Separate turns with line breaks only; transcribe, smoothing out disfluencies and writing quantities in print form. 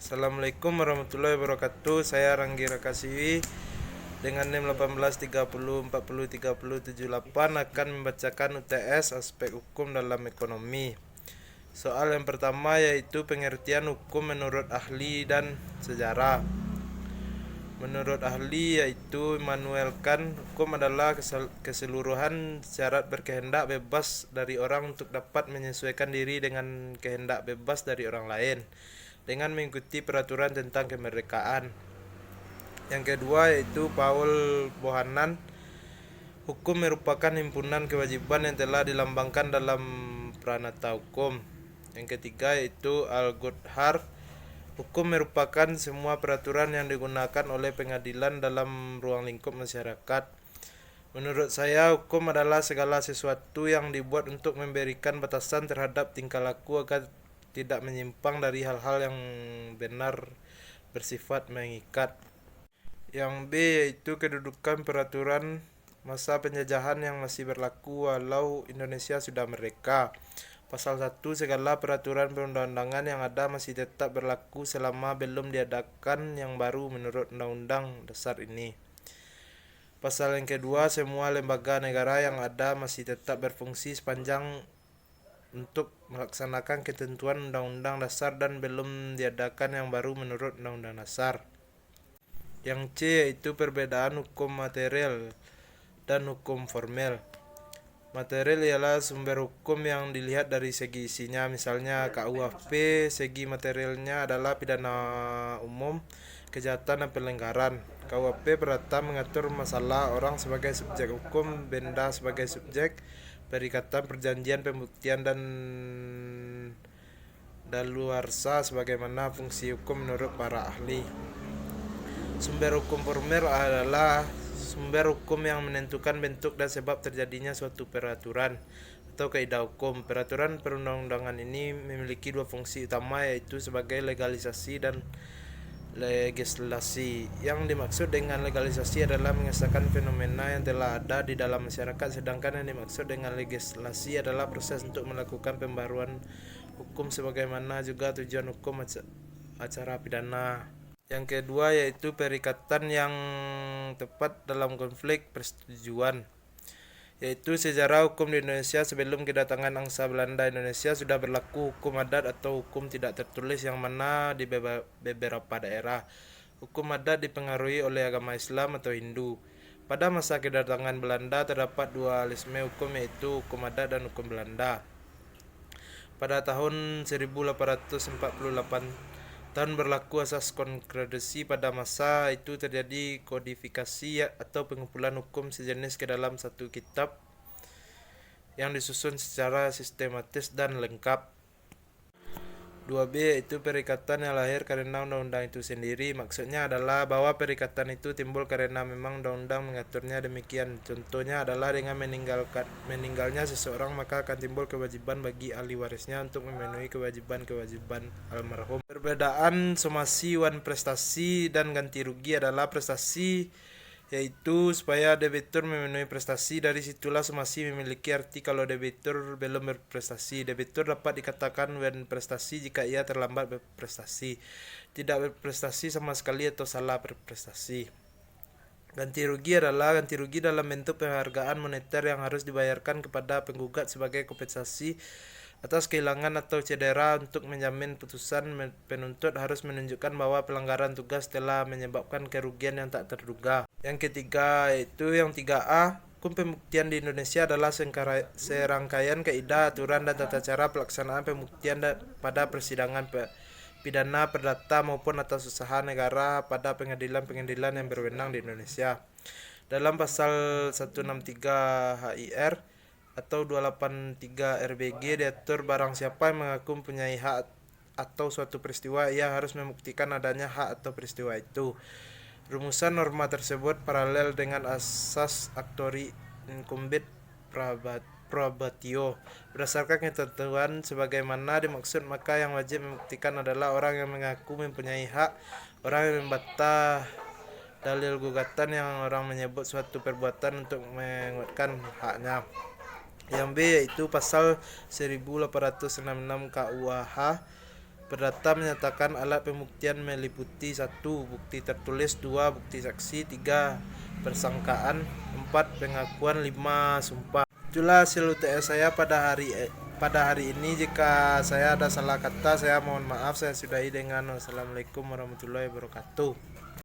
Assalamualaikum warahmatullahi wabarakatuh. Saya Ranggi Rakasiwi dengan NIM 1830404078 akan membacakan UTS aspek hukum dalam ekonomi. Soal yang pertama yaitu pengertian hukum menurut ahli dan sejarah. Menurut ahli yaitu Immanuel Kant, hukum adalah keseluruhan syarat berkehendak bebas dari orang untuk dapat menyesuaikan diri dengan kehendak bebas dari orang lain dengan mengikuti peraturan tentang kemerdekaan. Yang kedua yaitu Paul Bohannan, hukum merupakan himpunan kewajiban yang telah dilambangkan dalam pranata hukum. Yang ketiga yaitu Al Goodhart, hukum merupakan semua peraturan yang digunakan oleh pengadilan dalam ruang lingkup masyarakat. Menurut saya, hukum adalah segala sesuatu yang dibuat untuk memberikan batasan terhadap tingkah laku agar tidak menyimpang dari hal-hal yang benar bersifat mengikat. Yang B yaitu kedudukan peraturan masa penjajahan yang masih berlaku walau Indonesia sudah merdeka. Pasal 1, segala peraturan perundang-undangan yang ada masih tetap berlaku selama belum diadakan yang baru menurut Undang-Undang Dasar ini. Pasal yang kedua, semua lembaga negara yang ada masih tetap berfungsi sepanjang untuk melaksanakan ketentuan Undang-Undang Dasar dan belum diadakan yang baru menurut Undang-Undang Dasar. Yang C yaitu perbedaan hukum material dan hukum formel. Material ialah sumber hukum yang dilihat dari segi isinya, misalnya KUHP, segi materialnya adalah pidana umum, kejahatan dan pelanggaran. KUHP perdata mengatur masalah orang sebagai subjek hukum, benda sebagai subjek, perikatan, perjanjian, pembuktian, dan daluarsa sebagaimana fungsi hukum menurut para ahli. Sumber hukum formel adalah sumber hukum yang menentukan bentuk dan sebab terjadinya suatu peraturan atau kaidah hukum. Peraturan perundang-undangan ini memiliki dua fungsi utama yaitu sebagai legalisasi dan legislasi. Yang dimaksud dengan legalisasi adalah mengesahkan fenomena yang telah ada di dalam masyarakat, sedangkan yang dimaksud dengan legislasi adalah proses untuk melakukan pembaruan hukum sebagaimana juga tujuan hukum acara pidana. Yang kedua yaitu perikatan yang tepat dalam konflik persetujuan, yaitu sejarah hukum di Indonesia sebelum kedatangan angsa Belanda. Indonesia sudah berlaku hukum adat atau hukum tidak tertulis yang mana di beberapa daerah hukum adat dipengaruhi oleh agama Islam atau Hindu. Pada masa kedatangan Belanda terdapat dualisme hukum yaitu hukum adat dan hukum Belanda. Pada tahun 1848 tahun berlaku asas konkordansi. Pada masa itu terjadi kodifikasi atau pengumpulan hukum sejenis ke dalam satu kitab yang disusun secara sistematis dan lengkap. 2B yaitu perikatan yang lahir karena undang-undang itu sendiri. Maksudnya adalah bahwa perikatan itu timbul karena memang undang-undang mengaturnya demikian. Contohnya adalah dengan meninggalnya seseorang maka akan timbul kewajiban bagi ahli warisnya untuk memenuhi kewajiban-kewajiban almarhum. Perbedaan somasi wan prestasi dan ganti rugi adalah prestasi yaitu supaya debitur memenuhi prestasi. Dari situlah somasi memiliki arti kalau debitur belum berprestasi. Debitur dapat dikatakan berprestasi jika ia terlambat berprestasi, tidak berprestasi sama sekali, atau salah berprestasi. Ganti rugi adalah ganti rugi dalam bentuk penghargaan moneter yang harus dibayarkan kepada penggugat sebagai kompensasi atas kehilangan atau cedera. Untuk menjamin putusan, penuntut harus menunjukkan bahwa pelanggaran tugas telah menyebabkan kerugian yang tak terduga. Yang ketiga yaitu yang 3A, hukum pembuktian di Indonesia adalah serangkaian kaidah, aturan, dan tata cara pelaksanaan pembuktian pada persidangan pidana, perdata, maupun atas usaha negara pada pengadilan-pengadilan yang berwenang di Indonesia. Dalam pasal 163 HIR atau 283 RBG diatur barang siapa yang mengaku mempunyai hak atau suatu peristiwa, ia harus membuktikan adanya hak atau peristiwa itu. Rumusan norma tersebut paralel dengan asas actori incumbit probatio. Berdasarkan ketentuan sebagaimana dimaksud, maka yang wajib membuktikan adalah orang yang mengaku mempunyai hak, orang yang membantah dalil gugatan, yang orang menyebut suatu perbuatan untuk menguatkan haknya. Yang B yaitu pasal 1866 KUH Perdata menyatakan alat pembuktian meliputi 1. Bukti tertulis, 2. Bukti saksi, 3. Persangkaan, 4. Pengakuan, 5. Sumpah. Itulah hasil UTS saya pada hari ini. Jika saya ada salah kata, saya mohon maaf. Saya sudahi dengan wassalamualaikum warahmatullahi wabarakatuh.